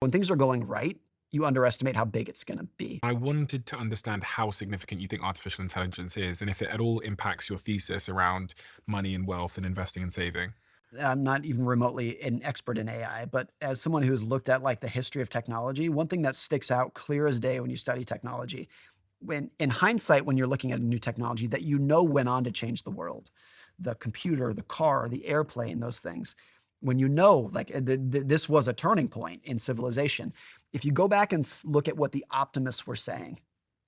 When things are going right, you underestimate how big it's going to be. I wanted to understand how significant you think artificial intelligence is and if it at all impacts your thesis around money and wealth and investing and saving. I'm not even remotely an expert in AI, but as someone who's looked at like the history of technology, one thing that sticks out clear as day when you study technology, when in hindsight, when you're looking at a new technology that you know went on to change the world, the computer, the car, the airplane, those things, when you know like this was a turning point in civilization, if you go back and look at what the optimists were saying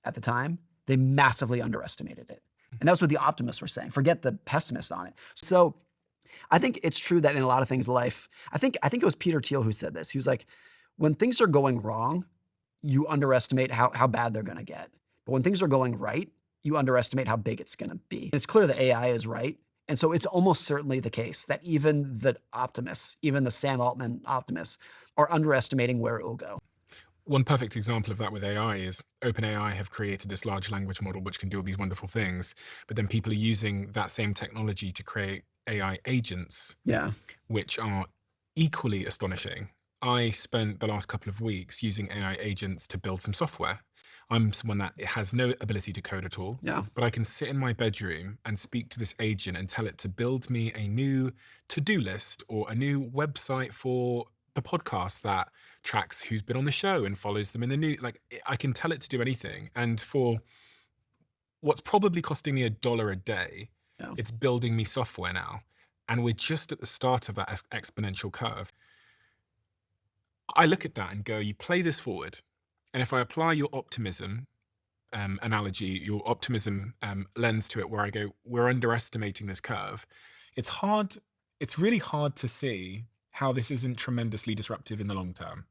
at the time, they massively underestimated it. And that's what the optimists were saying. Forget the pessimists on it. So I think it's true that in a lot of things in life, I think it was Peter Thiel who said this. He was like, when things are going wrong, you underestimate how bad they're going to get. But when things are going right, you underestimate how big it's going to be. And it's clear that AI is right. And so it's almost certainly the case that even the optimists, even the Sam Altman optimists, are underestimating where it will go. One perfect example of that with AI is OpenAI have created this large language model which can do all these wonderful things, but then people are using that same technology to create AI agents, Yeah. which are equally astonishing. I spent the last couple of weeks using AI agents to build some software. I'm someone that has no ability to code at all, Yeah. but I can sit in my bedroom and speak to this agent and tell it to build me a new to-do list or a new website for the podcast that tracks who's been on the show and follows them in the new. Like, I can tell it to do anything. And for what's probably costing me $1 a day, Yeah. it's building me software now. And we're just at the start of that exponential curve. I look at that and go, you play this forward. And if I apply your optimism analogy, your optimism lens to it, where I go, we're underestimating this curve, it's hard, it's really hard to see how this isn't tremendously disruptive in the long term.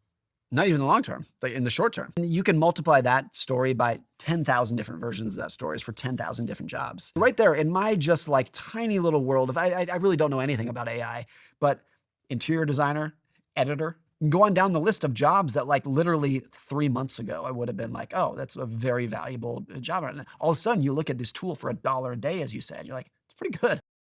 Not even in the long term, but in the short term. You can multiply that story by 10,000 different versions of that story for 10,000 different jobs. Right there in my just like tiny little world of, I really don't know anything about AI, but interior designer, editor, go on down the list of jobs that like literally 3 months ago, I would have been like, oh, that's a very valuable job. And all of a sudden you look at this tool for $1 a day, as you said, you're like, it's pretty good.